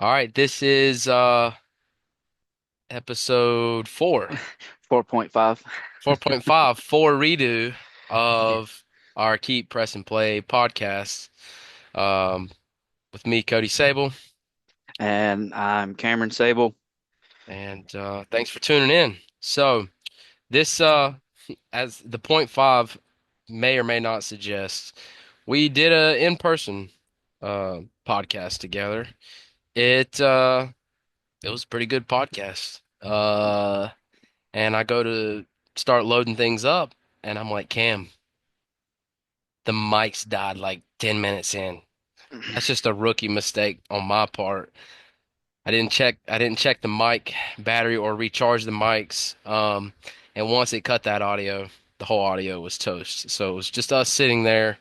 All right, this is episode 4, 4.5. 4.5, four redo of our Keep Press and Play podcast. Um, with me, Cody Sable, And I'm Cameron Sable. and thanks for tuning in. So this as the point five may or may not suggest, we did a in-person podcast together. It it was a pretty good podcast. And I go to start loading things up, and I'm like, Cam, the mics died like 10 minutes in. That's just a rookie mistake on my part. I didn't check the mic battery or recharge the mics. And once it cut that audio, the whole audio was toast. So it was just us sitting there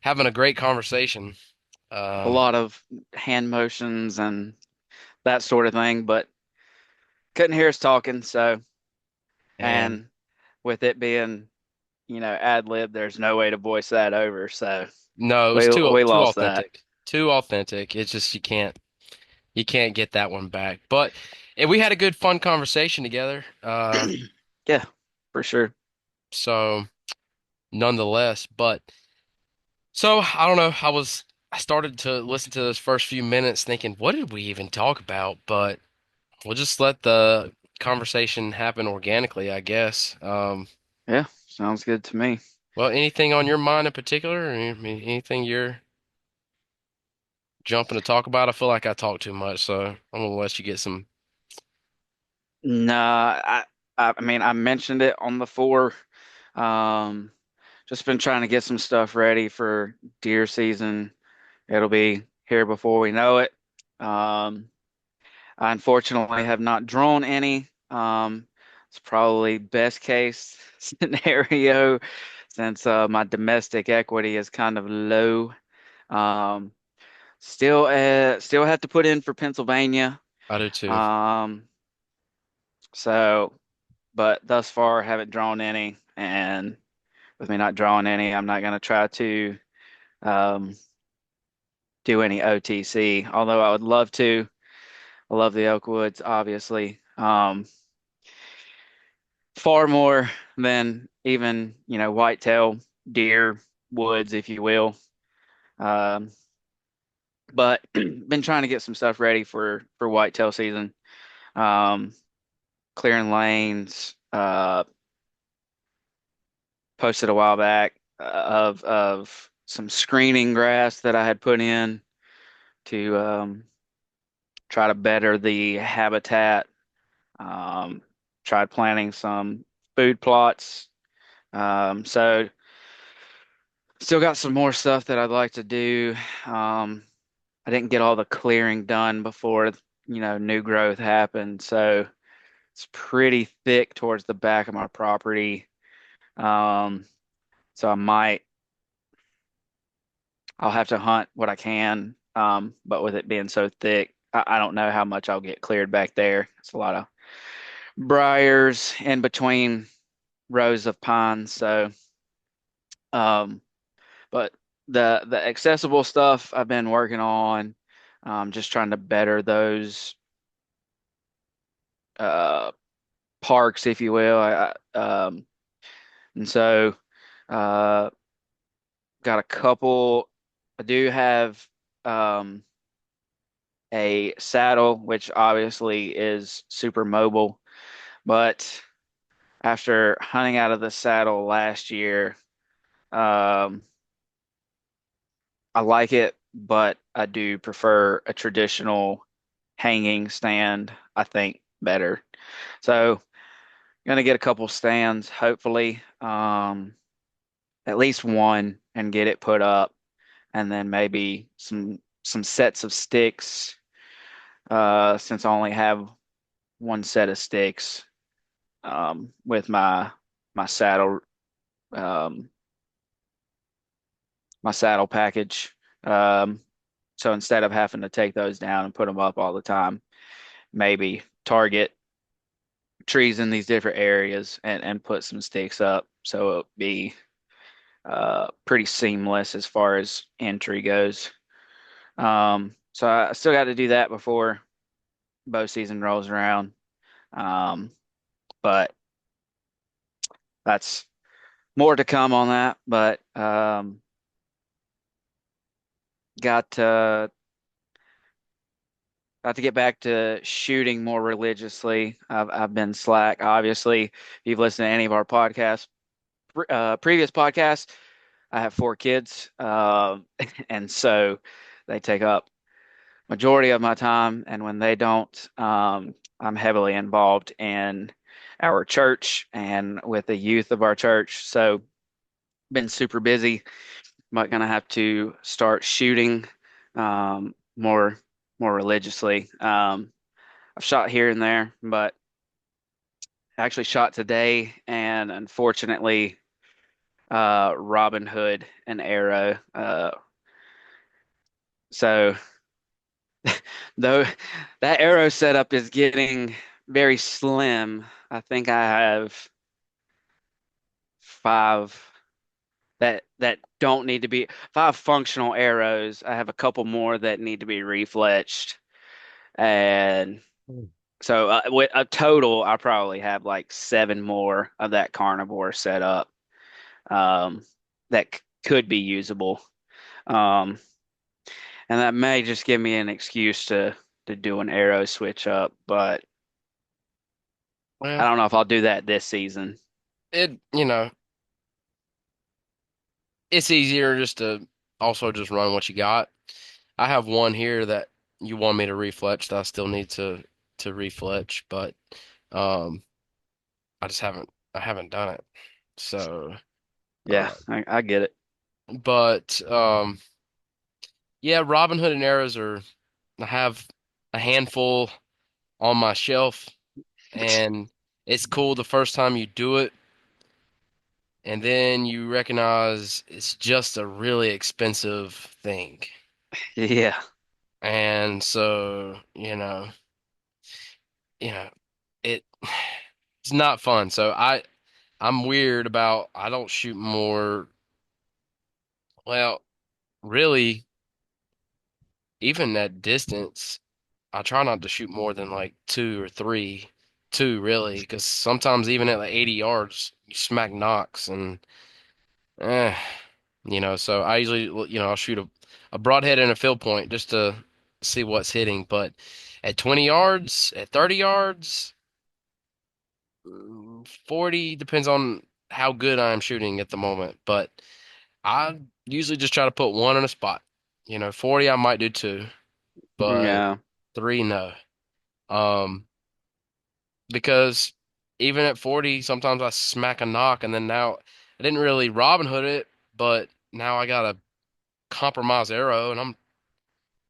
having a great conversation. A Um, lot of hand motions and that sort of thing, but couldn't hear us talking. So, and and with it being, ad lib, there's no way to voice that over. So no, it was too we too lost that. authentic. Too authentic. It's just you can't get that one back. But and we had a good fun conversation together. Yeah, for sure. So nonetheless, but so I don't know. I started to listen to those first few minutes thinking, what did we even talk about? But we'll just let the conversation happen organically, I guess. Yeah, sounds good to me. Well, anything on your mind in particular? I mean, anything you're jumping to talk about? I feel like I talk too much, so I'm gonna let you get some. Nah, I mean, I mentioned it on the four. Um, just been trying to get some stuff ready for deer season. It'll be here before we know it. Um, I unfortunately have not drawn any. It's probably best case scenario since my domestic equity is kind of low. Um, still have to put in for Pennsylvania. I do too. Um, so, but thus far haven't drawn any, and with me not drawing any, I'm not going to try to um, do any OTC. Although I would love to. I love the Oakwoods, obviously. Far more than even, whitetail, deer, woods, if you will. Um, but been trying to get some stuff ready for whitetail season. Um, Clearing lanes, posted a while back of some screening grass that I had put in to try to better the habitat. Um, Tried planting some food plots. So still got some more stuff that I'd like to do. Um, I didn't get all the clearing done before, new growth happened. So it's pretty thick towards the back of my property. Um, so I'll have to hunt what I can. But with it being so thick, I don't know how much I'll get cleared back there. It's a lot of briars in between rows of pines. So, um, but the accessible stuff I've been working on, just trying to better those uh, parks, if you will. And so uh, got a couple. I do have um, a saddle, which obviously is super mobile, but after hunting out of the saddle last year, um, I like it, but I do prefer a traditional hanging stand, I think better. So gonna get a couple stands, hopefully, at least one, and get it put up, and then maybe some sets of sticks. Since I only have one set of sticks, with my saddle, um, my saddle package. Um, so instead of having to take those down and put them up all the time, maybe target trees in these different areas and put some sticks up so it'll be pretty seamless as far as entry goes. So I still got to do that before bow season rolls around. Um, but that's more to come on that. But got got to get back to shooting more religiously. I've been slack. Obviously, if you've listened to any of our podcasts, previous podcasts, I have four kids, and so they take up majority of my time. And when they don't, I'm heavily involved in our church and with the youth of our church. So been super busy. But gonna have to start shooting more religiously. I've shot here and there, but I actually shot today, and unfortunately, Robin Hood an arrow. So though that arrow setup is getting very slim, I think I have five that don't need to be five functional arrows. I have a couple more that need to be refletched, and Mm. so with a total, I probably have like seven more of that carnivore set up, um, that could be usable. Um, and that may just give me an excuse to do an arrow switch up, but I Well, don't know if I'll do that this season. it's easier just to also just run what you got. I have one here that you want me to refletch that I still need to refletch, but um I haven't done it. So Yeah, I get it. but yeah, Robin Hood and arrows are I have a handful on my shelf, and it's cool the first time you do it, and then you recognize it's just a really expensive thing. Yeah, And so, it it's not fun. So I'm weird about I don't shoot more, well, really, even at distance, I try not to shoot more than like two or three, two really, because sometimes even at like 80 yards, you smack knocks and eh, so I usually, I'll shoot a broadhead and a field point just to see what's hitting. But at 20 yards, at 30 yards, 40, depends on how good I am shooting at the moment. But I usually just try to put one in a spot. 40 I might do two, but yeah, three no. Um, because even at 40, sometimes I smack a knock, and then now I didn't really Robin Hood it, but now I got a compromised arrow, and I'm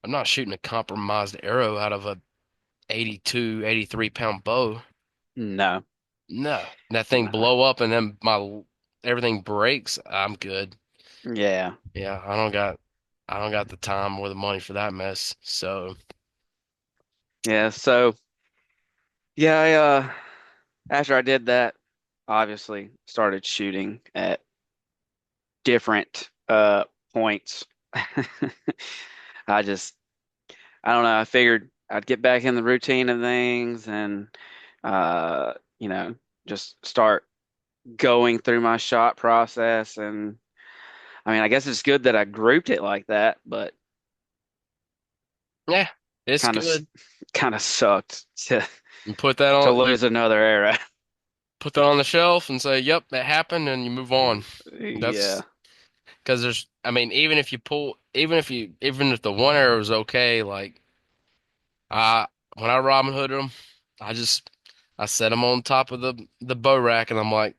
not shooting a compromised arrow out of a 82, 83 pound bow. no, No, that thing no, blow up and then my everything breaks. I'm good. yeah, Yeah, I don't got the time or the money for that mess. So yeah. So yeah, after I did that, obviously started shooting at different points. I just I don't know. I figured I'd get back in the routine of things and uh, you know, just start going through my shot process. And I mean, I guess it's good that I grouped it like that, but yeah, it's kind of good. kind of sucked You put that to on you lose another era. put that on the shelf and say, "Yep, that happened," and you move on. Yeah. That's because I mean, even if the one arrow is okay, like I when I Robin Hooded them, I set them on top of the bow rack, and I'm like,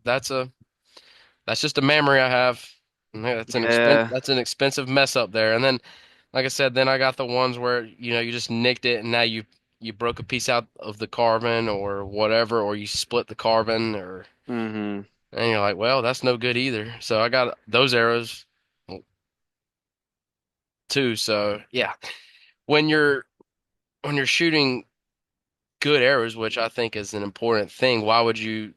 that's just a memory I have. And Yeah. that's an expensive mess up there. And then, like I said, then I got the ones where you just nicked it, and now you broke a piece out of the carbon or whatever, or you split the carbon, or Hmm. and you're like, well, that's no good either. So I got those arrows too. So yeah, when you're when you're shooting good arrows, which I think is an important thing, why would you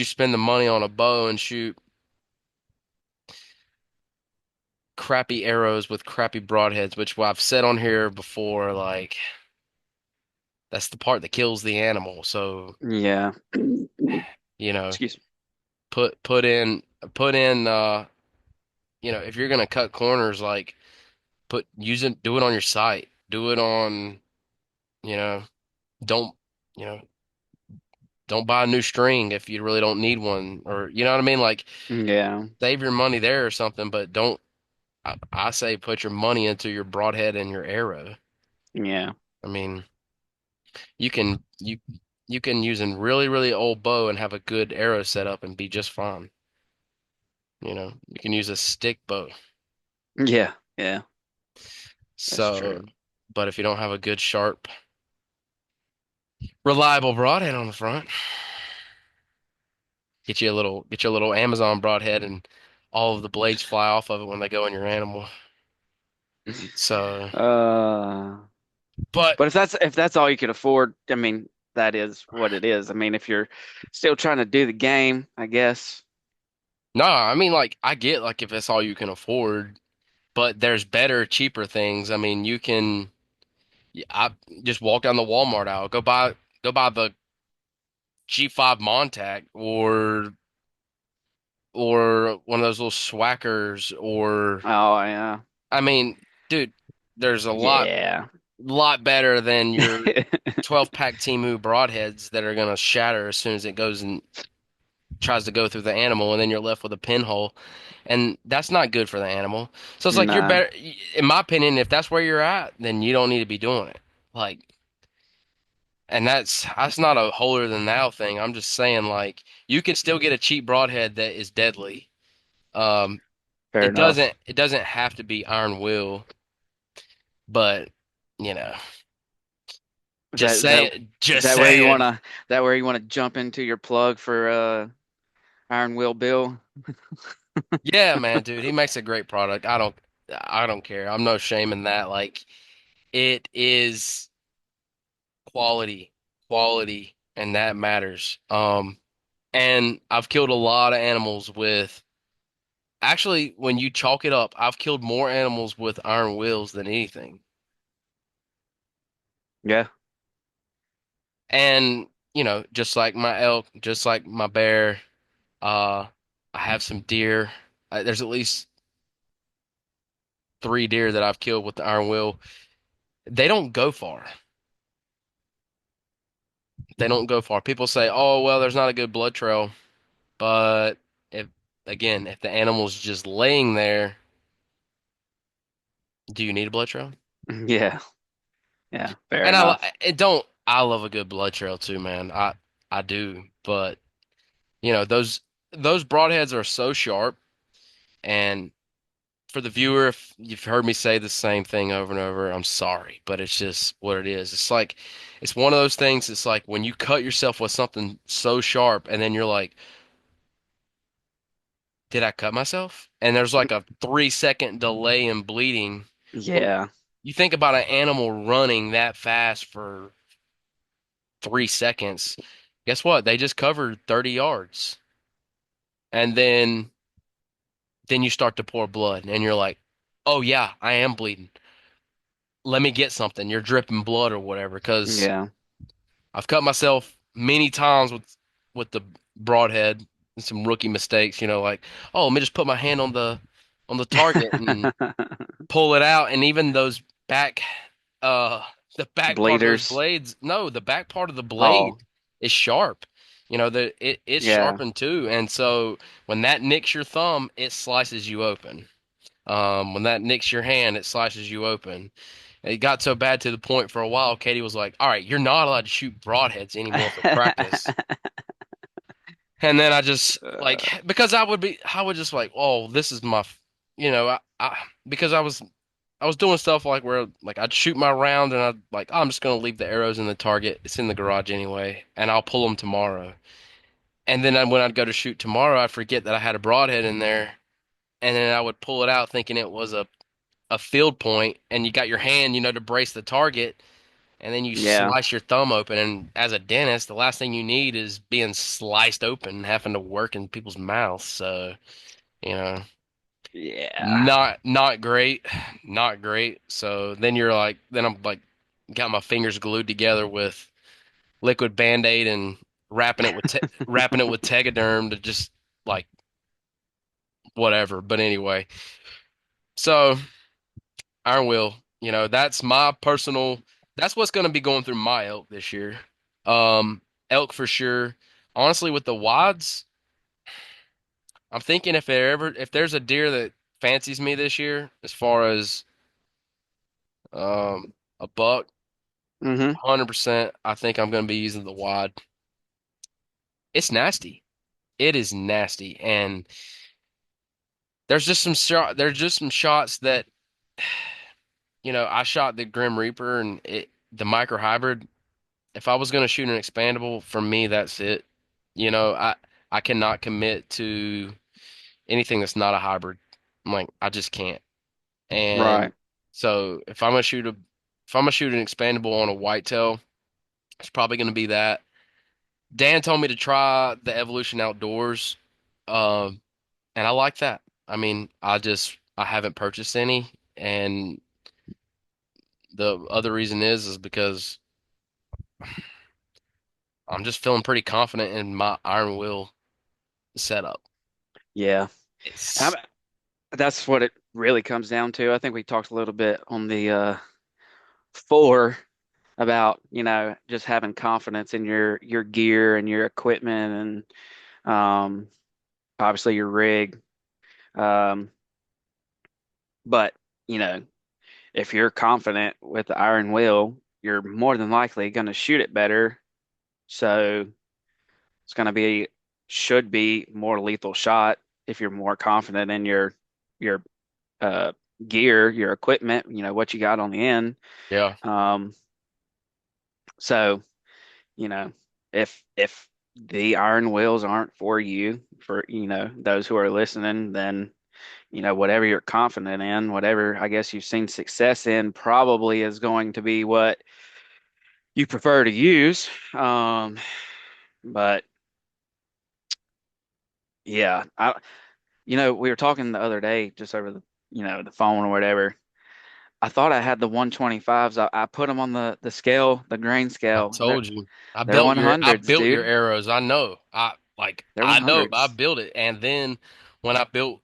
spend the money on a bow and shoot crappy arrows with crappy broadheads, which I've said on here before, like that's the part that kills the animal. So, Yeah. you know, Excuse me. put put in put in if you're gonna cut corners, like do it on your site. Do it on, you know, don't you know, don't buy a new string if you really don't need one, or you know what I mean? Like Yeah. save your money there or something, but don't I say put your money into your broadhead and your arrow. Yeah. I mean, you can you can use a really, really old bow and have a good arrow set up and be just fine. You can use a stick bow. Yeah. Yeah. That's So, true. but if you don't have a good, sharp, reliable broadhead on the front, get you a little Amazon broadhead and all of the blades fly off of it when they go in your animal. So, Uh, but but if that's all you can afford, I mean, that is what it is. I mean, if you're still trying to do the game, I guess. no, I mean like I get like if that's all you can afford, but there's better, cheaper things. I mean, I just walk down the Walmart aisle, go buy the G5 Montac or one of those little Swackers or Oh yeah. I mean, dude, there's a Yeah. lot better than your 12 pack Timu broadheads that are gonna shatter as soon as it goes and tries to go through the animal, and then you're left with a pinhole, and that's not good for the animal. So it's like you're Nah, better, in my opinion, if that's where you're at, then you don't need to be doing it. Like, and that's not a holier than thou thing. I'm just saying, like, you can still get a cheap broadhead that is deadly. Um, fair enough. it doesn't have to be iron will, but you know, Is that is just that where you saying. wanna that where you wanna jump into your plug for Iron Will Bill? Yeah, man, dude, he makes a great product. I don't care. I'm no shame in that. Like, it is quality, quality, and that matters. And I've killed a lot of animals with, actually, when you chalk it up, I've killed more animals with iron wheels than anything. Yeah. And, just like my elk, just like my bear, uh, I have some deer. There's at least 3 deer that I've killed with the iron wheel. They don't go far. They don't go far. People say, "Oh, well, there's not a good blood trail," but if if the animal's just laying there, do you need a blood trail? Yeah. Yeah. Fair And enough. I love a good blood trail too, man. I do, but those broadheads are so sharp, and for the viewer, if you've heard me say the same thing over and over, I'm sorry, but it's just what it is. It's like it's one of those things. It's like when you cut yourself with something so sharp, and then you're like, did I cut myself? And there's like a 3 second delay in bleeding. Well, Yeah. you think about an animal running that fast for 3 seconds. Guess what? They just covered 30 yards. And then you start to pour blood and you're like, "Oh yeah, I am bleeding. Let me get something." You're dripping blood or whatever because Yeah. I've cut myself many times with the broadhead and some rookie mistakes, like, "Oh, let me just put my hand on the target and pull it out," and even those back uh the back part of those Bleeders. blades, no, the back part of the Oh, blade is sharp. It's yeah. sharpened too, and so when that nicks your thumb, it slices you open. When that nicks your hand, it slices you open. It got so bad to the point for a while, Katie was like, "All right, you're not allowed to shoot broadheads anymore for practice." And then I just like because I would just like, "Oh, this is I because I was doing stuff like where like I'd shoot my round and I'd like, "Oh, I'm just gonna leave the arrows in the target. It's in the garage anyway, and I'll pull them tomorrow." And then when I'd go to shoot tomorrow, I'd forget that I had a broadhead in there, and then I would pull it out thinking it was a field point, and you got your hand, to brace the target, and then you Yeah. slice your thumb open. And as a dentist, the last thing you need is being sliced open, having to work in people's mouths. So, you know. Yeah. Not great, not great. So then I'm like got my fingers glued together with liquid Band-Aid and wrapping it with Tegaderm to just like whatever. But anyway, so Iron Will, that's my personal. That's what's going to be going through my elk this year. Um, Elk for sure. Honestly, with the wads, I'm thinking if there's a deer that fancies me this year, as far as a buck, Hmm. 100%, I think I'm going to be using the wad. It's nasty. It is nasty, and there's just some shots that I shot the Grim Reaper and the micro hybrid. If I was going to shoot an expandable, for me, that's it. I cannot commit to anything that's not a hybrid. I'm like, I just can't. And Right. so if I'm gonna shoot an expandable on a whitetail, it's probably gonna be that. Dan told me to try the Evolution Outdoors, um, and I like that. I mean, I haven't purchased any, and the other reason is because I'm just feeling pretty confident in my Iron Will setup. Yeah. It's I'm, that's what it really comes down to. I think we talked a little bit on the four about, just having confidence in your gear and your equipment and obviously your rig. Um, but, you know, if you're confident with the iron will, you're more than likely going to shoot it better. So it's going to be, should be more lethal shot if you're more confident in your uh, gear, your equipment, what you got on the end. yeah, Um, so, you know, if the iron wheels aren't for you, for those who are listening, then whatever you're confident in, whatever I guess you've seen success in, probably is going to be what you prefer to use. But yeah, we were talking the other day just over the phone or whatever. I thought I had the 125s. I put them on the scale, the grain I scale. They're told you. they're I 100s, built your dude. arrows. I know. They're I know. I 100s. built it. And then when I built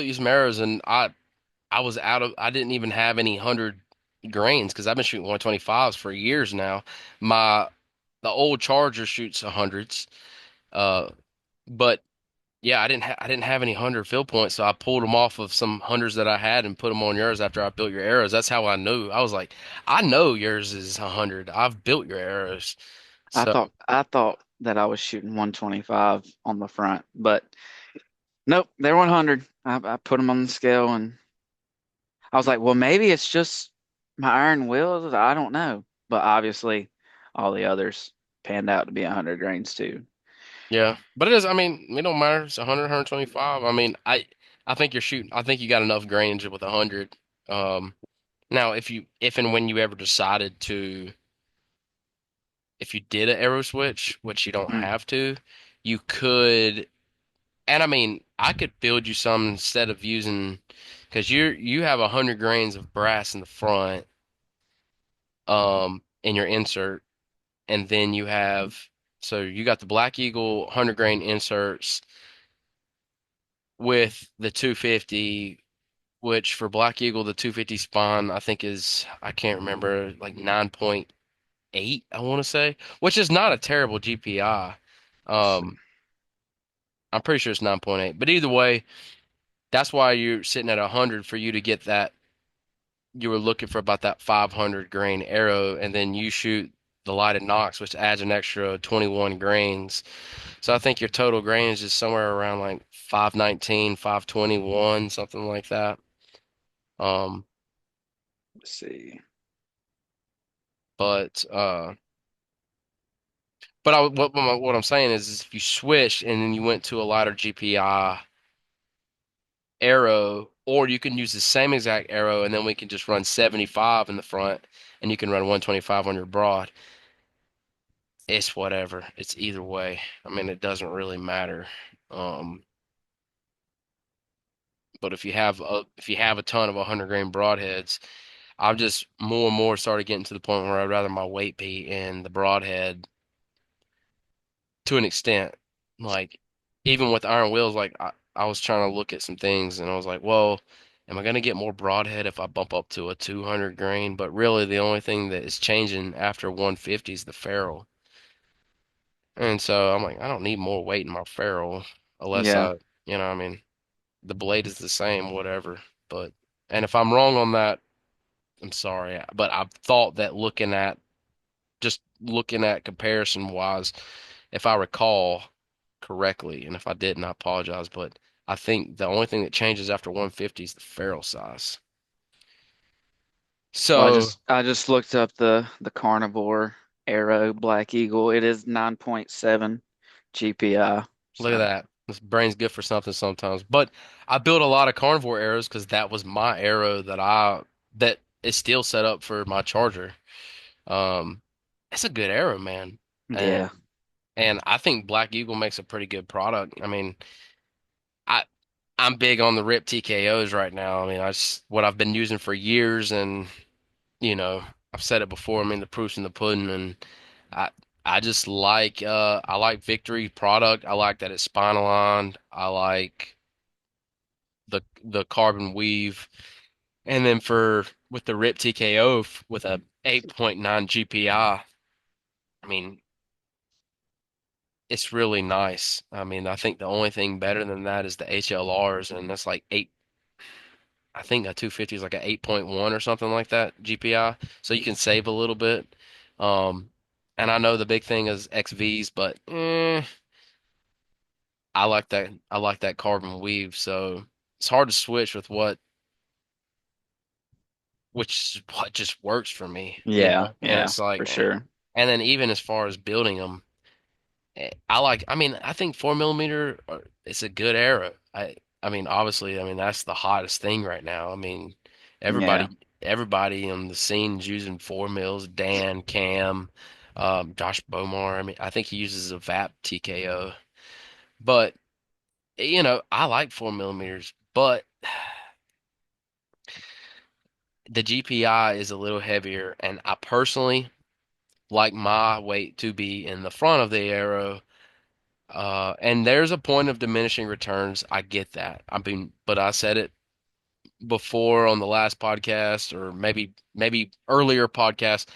you some arrows and I didn't even have any 100 grains because I've been shooting 125s for years now. My the old Charger shoots 100s. Uh but yeah, I didn't have any 100 fill points, so I pulled them off of some hundreds that I had and put them on yours after I built your arrows. That's how I knew. I was like, I know yours is 100. I've built your arrows. I So, thought that I was shooting 125 on the front, but nope, they're 100. I put them on the scale and I was like, well, maybe it's just my iron wheels. I don't know. But obviously, all the others panned out to be 100 grains too. yeah. But it is, I mean, it don't matter. It's 100, 125. I mean, I think you got enough grainage with 100. Um, Now if and when you ever decided to, if you did an arrow switch, which you don't Mm. have to, you could. And I mean, I could build you some instead of using, because you have 100 grains of brass in the front, in your insert, and then so you got the Black Eagle 100 grain inserts with the 250, which for Black Eagle the 250 spawn I think is I can't remember like 9.8 I want to say, which is not a terrible GPI. Um, I'm pretty sure it's 9.8, but either way, that's why you're sitting at 100 for you to get that. You were looking for about that 500 grain arrow, and then you shoot the lighted Nox, which adds an extra 21 grains. So I think your total grains is somewhere around like 519, 521, something like that. Um, Let's see. but what I'm saying is if you switched and then you went to a lighter GPI arrow, or you can use the same exact arrow and then we can just run 75 in the front, and you can run 125 on your broad. it's whatever. It's either way. I mean, it doesn't really matter. Um, but if you have a ton of 100 grain broadheads, I've just more and more started getting to the point where I'd rather my weight be in the broadhead to an extent. Like even with iron wheels, like I was trying to look at some things and I was like, well, am I gonna get more broadhead if I bump up to a 200 grain? But really, the only thing that is changing after 150 is the ferrule. And so I'm like, I don't need more weight in my ferrule unless Yeah. I mean, the blade is the same, whatever. But and if I'm wrong on that, I'm sorry. But I've thought that looking at comparison wise, if I recall correctly, and if I didn't, I apologize, but I think the only thing that changes after 150 is the ferrule size. Well, So I just looked up the carnivore arrow Black Eagle. It is 9.7 GPI. look at So that. This brain's good for something sometimes. But I built a lot of carnivore arrows because that was my arrow that is still set up for my charger. Um, it's a good arrow, man. yeah. And and I think Black Eagle makes a pretty good product. I mean, I I'm big on the Rip TKOs right now. I mean, that's what I've been using for years, and you know, I've said it before. I mean, the proof's in the pudding, and I I just I like Victory product. I like that it's spine aligned. I like the carbon weave, and then for with the Rip TKO with a 8.9 GPI. I mean, it's really nice. I mean, I think the only thing better than that is the HLRs, and that's like eight. I think a 250 is like a 8.1 or something like that GPI, so you can save a little bit. Um, and I know the big thing is XVs, but I like that. I like that carbon weave, so it's hard to switch with which is what just works for me, you Yeah. know. And Yeah. it's like, For sure. and then even as far as building them. I like, I mean, I think 4 millimeter, it's a good arrow. I mean, obviously, I mean, that's the hottest thing right now. I mean, Yeah. everybody on the scene is using 4 mils, Dan, Cam, Josh Bomar. I mean, I think he uses a VAP TKO, but, I like 4 millimeters, but the GPI is a little heavier, and I personally like my weight to be in the front of the arrow. And there's a point of diminishing returns. I get that. I mean, but I said it before on the last podcast or maybe earlier podcast.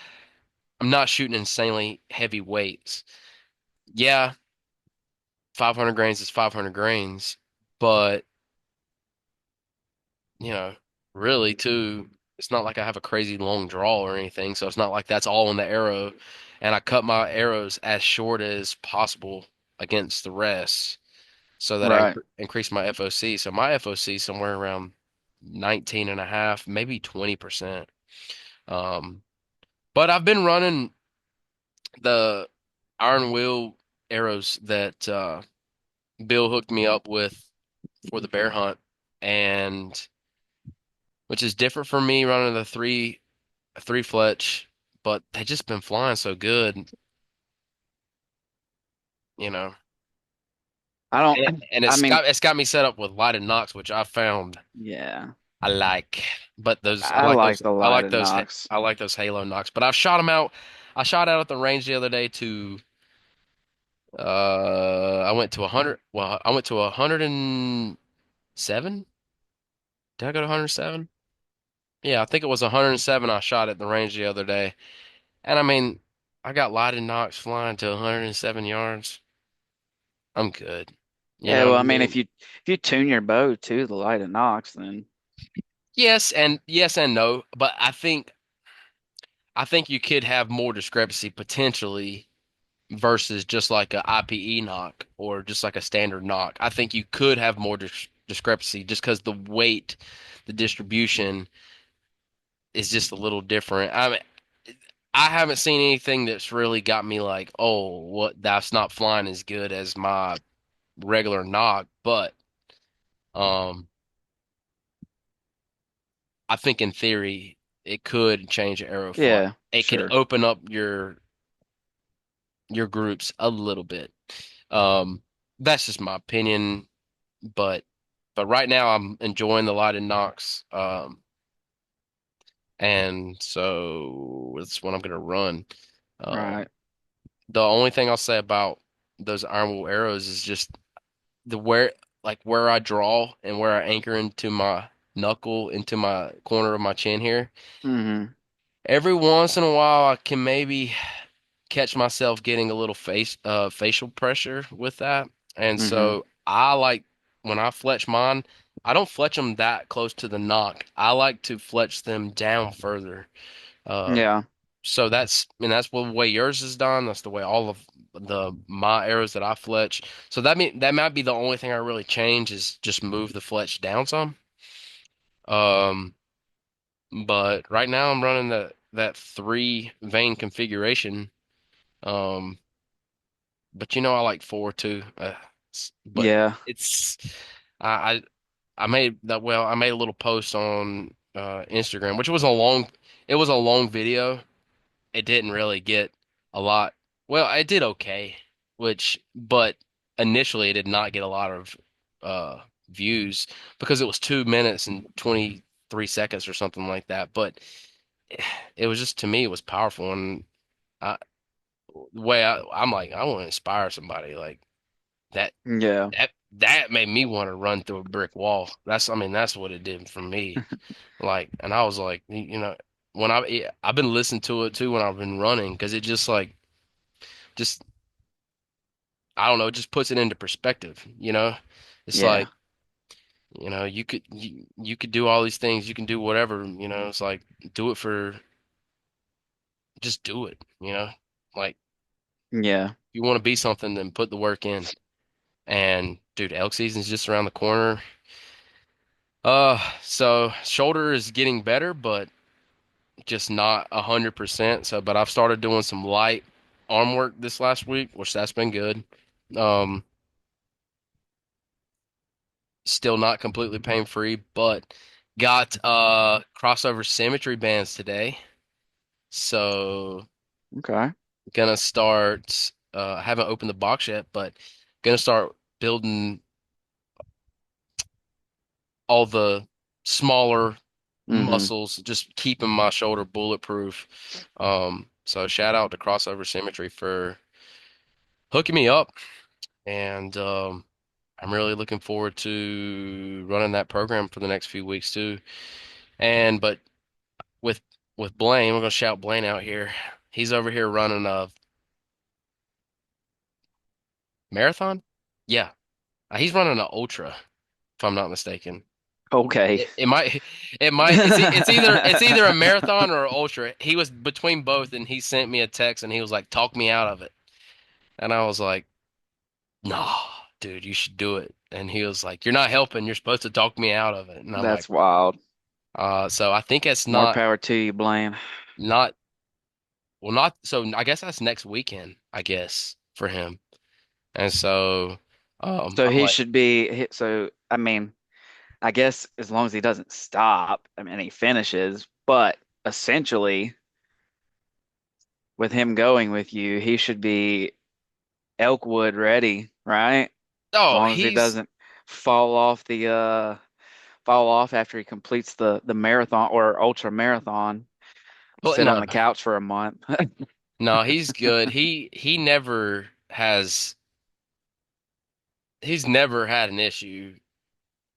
I'm not shooting insanely heavy weights. Yeah, 500 grains is 500 grains, but you know, really too, it's not like I have a crazy long draw or anything, so it's not like that's all in the arrow. And I cut my arrows as short as possible against the rest, so that I Right. increase my FOC. So my FOC is somewhere around 19 and a half, maybe 20%. Um, but I've been running the iron wheel arrows that Bill hooked me up with for the bear hunt, and which is different from me running the three fletch, but they just been flying so good, you know. I don't, And I mean, it's got me set up with lighted nocks, which I found yeah. I like, but I like the lighted Knox. I like those Halo knocks. But I've shot them out. I shot out at the range the other day to I went to 100. Well, I went to 107. Did I go to 107? Yeah, I think it was 107. I shot at the range the other day, and I mean, I got lighted knocks flying to 107 yards. I'm good. You Yeah, know well, what I I mean, mean? if you tune your bow to the lighted Knox, then Yes and no, but I think you could have more discrepancy potentially versus just like a IPE knock or just like a standard knock. I think you could have more discrepancy just because the weight, the distribution is just a little different. I mean, I haven't seen anything that's really got me like, oh, what that's not flying as good as my regular knock, but um, I think in theory it could change your arrow flight. yeah, It could sure. open up your groups a little bit. Um, that's just my opinion, but right now I'm enjoying the lighted nocks. And so that's what I'm gonna run. Right. The only thing I'll say about those iron wool arrows is just the where like where I draw and where I anchor into my knuckle into my corner of my chin here. Hmm. Every once in a while I can maybe catch myself getting a little facial pressure with that. And Hmm. so I like when I fletch mine, I don't fletch them that close to the knock. I like to fletch them down further. Um, Yeah. so that's the way yours is done. That's the way all of the my arrows that I fletch. So that might be the only thing I really change is just move the fletch down some. Um, but right now I'm running that three vein configuration. Um, but I like four too. But Yeah. it's I I made that well. I made a little post on Instagram, which was a long. It was a long video. It didn't really get a lot. Well, it did okay, but initially it did not get a lot of views because it was 2 minutes and 23 seconds or something like that. But it was just to me, it was powerful, and I, the way I'm like, I want to inspire somebody like that. Yeah. That made me want to run through a brick wall. I mean, that's what it did for me. Like, and I was like, when I've been listening to it too when I've been running because it just like just I don't know, it just puts it into perspective, It's Yeah. like, you could do all these things, you can do whatever, it's like do it for just do it, Like Yeah. if you want to be something, then put the work in. And dude, elk season's just around the corner. So shoulder is getting better, but just not 100%. So, but I've started doing some light arm work this last week, which that's been good. Um, Still not completely pain free, but got crossover symmetry bands today. So Okay. gonna start I haven't opened the box yet, but gonna start building all the smaller Hmm. muscles, just keeping my shoulder bulletproof. So shout out to crossover symmetry for hooking me up, and I'm really looking forward to running that program for the next few weeks too. And but with Blaine, we're gonna shout Blaine out here. He's over here running a marathon. Yeah, he's running an ultra, if I'm not mistaken. Okay. It might it's either a marathon or an ultra. He was between both, and he sent me a text, and he was like, "Talk me out of it," and I was like, "Nah, dude, you should do it." And he was like, "You're not helping. You're supposed to talk me out of it." And I'm like, That's wild. So I think it's More not power to you, Blaine. not well not so I guess that's next weekend, I guess, for him. And so So I'm he like, should be, so I mean, I guess as long as he doesn't stop, I mean, he finishes, but essentially with him going with you, he should be Elkwood ready, right? As oh, long as he doesn't fall off the fall off after he completes the marathon or ultra marathon, well, sit on no, the couch for a month. no, he's good. He's never had an issue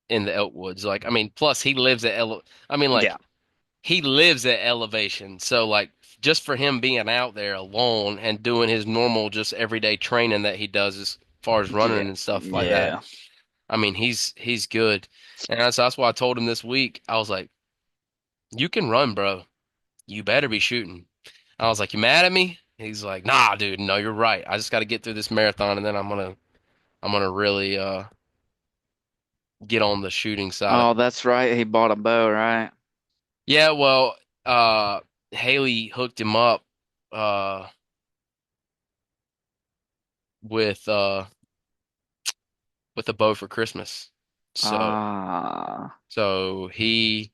in the Elkwoods. Like, I mean, plus he lives I mean, Yeah. like he lives at elevation. So like just for him being out there alone and doing his normal just everyday training that he does as far as Yeah. running and stuff like that. Yeah. I mean, he's good. And that's why I told him this week. I was like, "You can run, bro. You better be shooting." I was like, "You mad at me?" He's like, "Nah, dude. No, you're right. I just got to get through this marathon, and then I'm gonna really get on the shooting side of Oh, it." that's right. He bought a bow, right? Yeah, well, Haley hooked him up uh with uh with a bow for Christmas. So Ah. so he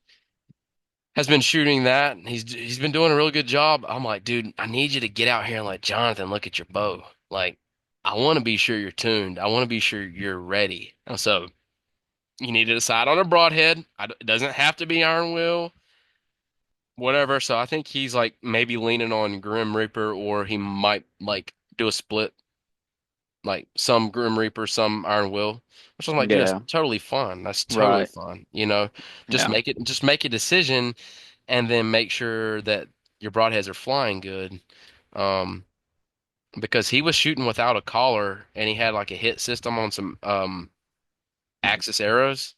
has been shooting that. He's been doing a really good job. I'm like, dude, I need you to get out here and let Jonathan look at your bow. Like, I want to be sure you're tuned. I want to be sure you're ready. And so you need to decide on a broadhead. It doesn't have to be iron will, whatever. So I think he's like maybe leaning on Grim Reaper, or he might like do a split, like some Grim Reaper, some Iron Will. Which I'm like, dude, that's Yeah, totally fine. That's totally right. fine. You know, Yeah. just make a decision, and then make sure that your broadheads are flying good. Um, because he was shooting without a collar, and he had like a hit system on some Axis arrows.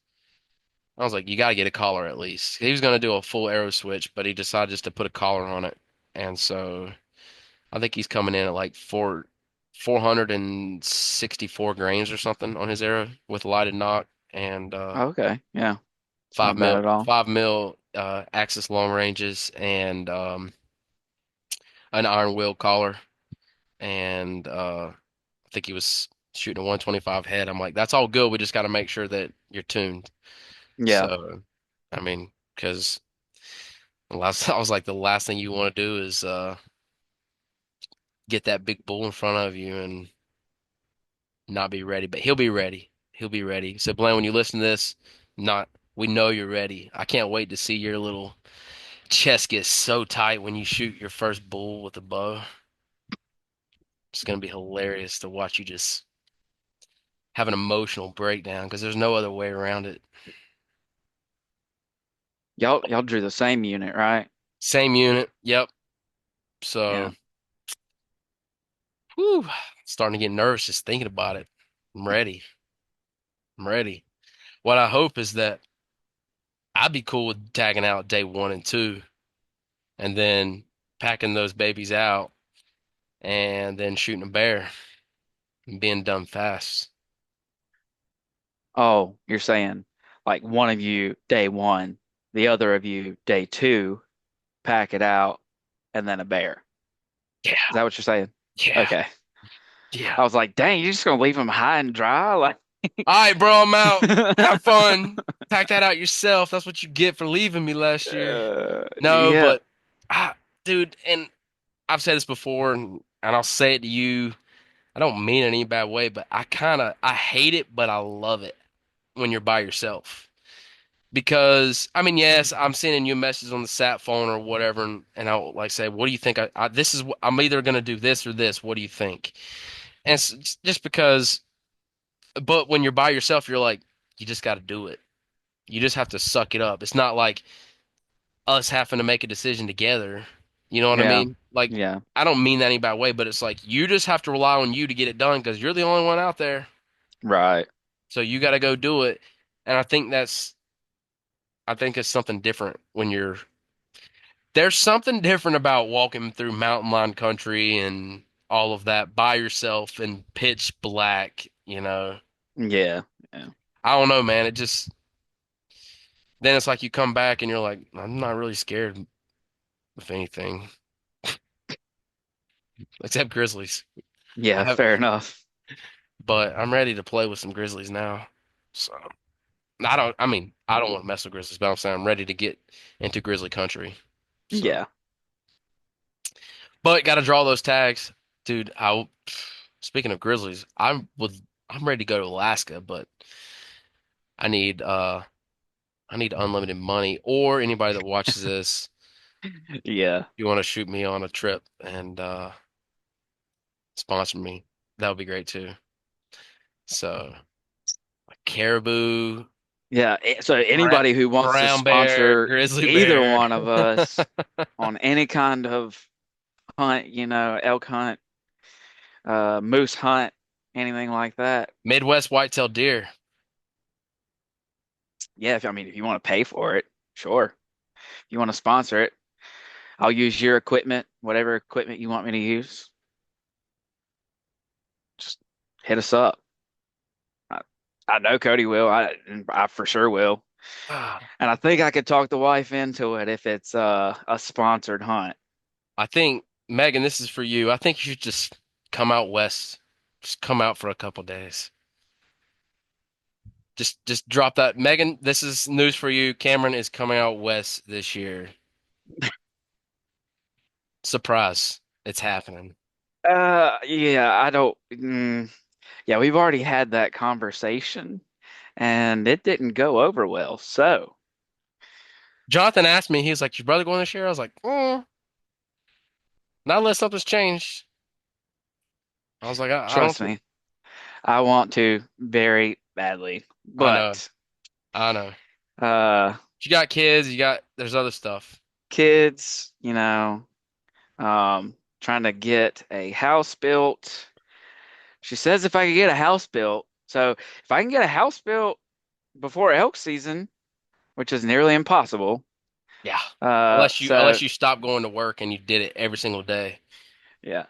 I was like, you got to get a collar at least. He was going to do a full arrow switch, but he decided just to put a collar on it. And so I think he's coming in at like 464 grains or something on his arrow with lighted knock and Okay. Yeah. It's not bad at all. 5 mil Axis long ranges and an iron wheel collar. And I think he was shooting a 125 head. I'm like, that's all good. We just got to make sure that you're tuned. Yeah. So, I mean, because last I was like, the last thing you want to do is get that big bull in front of you and not be ready. But he'll be ready. He'll be ready. So, Blaine, when you listen to this, not we know you're ready. I can't wait to see your little chest get so tight when you shoot your first bull with a bow. It's gonna be hilarious to watch you just have an emotional breakdown because there's no other way around it. Y'all drew the same unit, right? Same unit. Yep. Yeah. So, whew, starting to get nervous just thinking about it. I'm ready. I'm ready. What I hope is that I'd be cool with tagging out day one and two and then packing those babies out and then shooting a bear and being done fast. Oh, you're saying like one of you day one, the other of you day two, pack it out, and then a bear. Yeah, Is that what you're saying? yeah, Okay. yeah. I was like, dang, you're just gonna leave them high and dry? Like, All right, bro, I'm out. Have fun. Pack that out yourself. That's what you get for leaving me last year. No, yeah, but I, dude, and I've said this before, and I'll say it to you. I don't mean it in any bad way, but I hate it, but I love it when you're by yourself. Because I mean, yes, I'm sending you a message on the sat phone or whatever, and I'll like say, "What do you think? This is I'm either gonna do this or this. What do you think?" And it's just because, but when you're by yourself, you're like, you just got to do it. You just have to suck it up. It's not like us having to make a decision together. You know what I yeah, mean? Like, yeah, I don't mean that any bad way, but it's like you just have to rely on you to get it done because you're the only one out there. right. So you got to go do it. And I think it's something different when there's something different about walking through mountain line country and all of that by yourself in pitch black, you know. Yeah, yeah, I don't know, man. Then it's like you come back and you're like, I'm not really scared of anything except grizzlies. I yeah. have, Fair enough. but I'm ready to play with some grizzlies now. So I don't want to mess with grizzlies, but I'm saying I'm ready to get into grizzly country. So, Yeah, but got to draw those tags, dude. Speaking of grizzlies, I'm ready to go to Alaska, but I need uh I need unlimited money or anybody that watches this, yeah, you want to shoot me on a trip and sponsor me. That would be great too. So, caribou, yeah. So bra anybody who wants to brown bear, sponsor grizzly either bear, one of us on any kind of hunt, elk hunt, moose hunt, anything like that. Midwest whitetail deer. Yeah, if you want to pay for it, sure. If you want to sponsor it, I'll use your equipment, whatever equipment you want me to use. Just hit us up. I, I know Cody will. I for sure will. Ah, And I think I could talk the wife into it if it's a sponsored hunt. I think Megan, this is for you. I think you should just come out west. Just come out for a couple days. Just drop that. Megan, this is news for you. Cameron is coming out west this year. Surprise. It's happening. Yeah, I don't. Yeah, we've already had that conversation, and it didn't go over well. So Jonathan asked me, he was like, "Your brother going this year?" I was like, not unless something's changed. I was like, I don't trust think me, I want to very badly, I know. but I know. uh, You got kids, there's other stuff. kids, trying to get a house built. She says if I could get a house built, so if I can get a house built before elk season, which is nearly impossible. Yeah. So Unless you stop going to work and you did it every single day. yeah.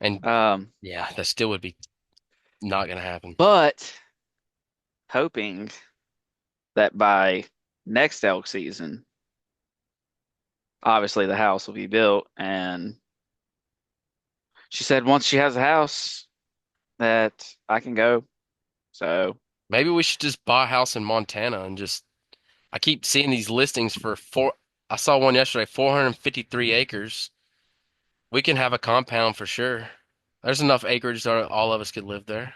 And Um, yeah, that still would be not gonna happen. but hoping that by next elk season, obviously the house will be built. And she said once she has a house that I can go. So Maybe we should just buy a house in Montana and just I keep seeing these listings for four I saw one yesterday, 453 acres. We can have a compound for sure. There's enough acreage that all of us could live there.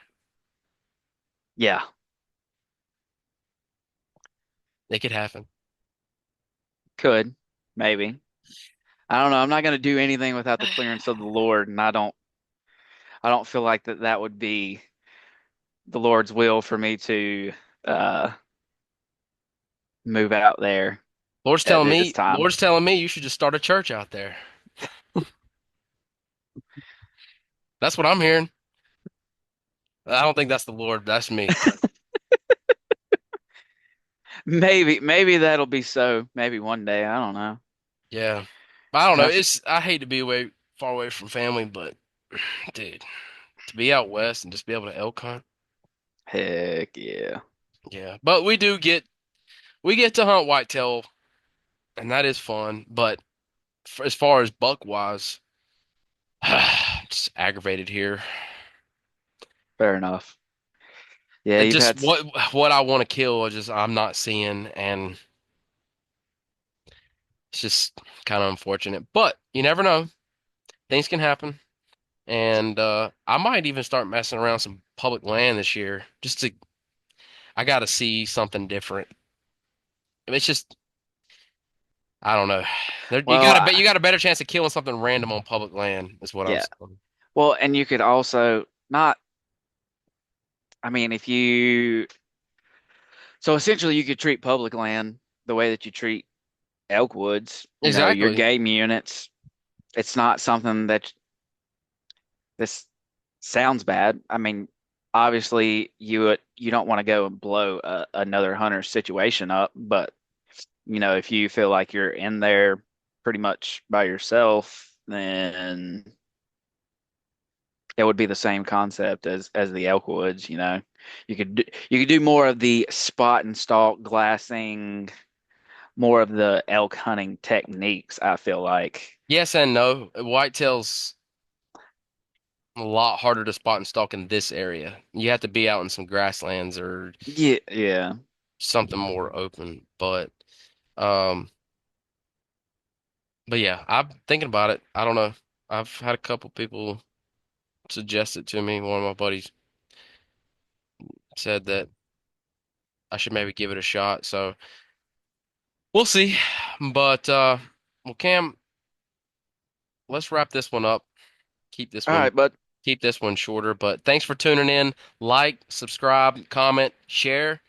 yeah, It could happen. could maybe. I don't know. I'm not going to do anything without the clearance of the Lord, and I don't feel like that would be the Lord's will for me to uh move out there at this time. Lord's telling me you should just start a church out there. That's what I'm hearing. I don't think that's the Lord, that's me. Maybe that'll be so. Maybe one day. I don't know. Yeah. I don't know. Tough. I hate to be far away from family, but dude, to be out west and just be able to elk hunt. Heck yeah. Yeah. But we get to hunt whitetail and that is fun, but as far as buck wise, just aggravated here. Fair enough. Yeah, It you've just had. what I want to kill is just I'm not seeing and it's just kind of unfortunate. But you never know. Things can happen. And I might even start messing around some public land this year just to I gotta see something different. It's just I don't know. Well, You got a better chance of killing something random on public land is what I'm yeah. saying. Well, and you could also not. I mean, if you so essentially you could treat public land the way that you treat elk woods. Your Exactly. game units. It's not something that this sounds bad. I mean, obviously you don't want to go and blow another hunter's situation up, but if you feel like you're in there pretty much by yourself, then it would be the same concept as the elk woods. You could do more of the spot and stalk glassing, more of the elk hunting techniques, I feel like. Yes and no. Whitetail's a lot harder to spot and stalk in this area. You have to be out in some grasslands or Yeah, yeah. something more open. Um but yeah, I'm thinking about it. I don't know. I've had a couple people suggest it to me. One of my buddies said that I should maybe give it a shot. So we'll see. But well, Cam, let's wrap this one up. Keep this All one right, bud. keep this one shorter. But thanks for tuning in. Like, subscribe, comment, share.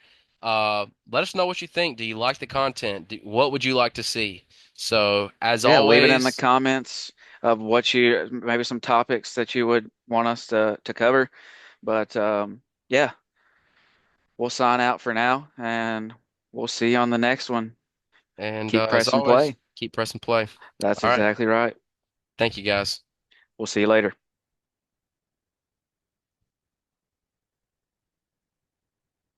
Let us know what you think. Do you like the content? What would you like to see? So as Yeah, leave it in the always, comments of what you maybe some topics that you would want us to cover. But yeah, we'll sign out for now and we'll see you on the next one. and Keep as pressing always, play. keep pressing play. That's All right. exactly right. Thank you guys. We'll see you later.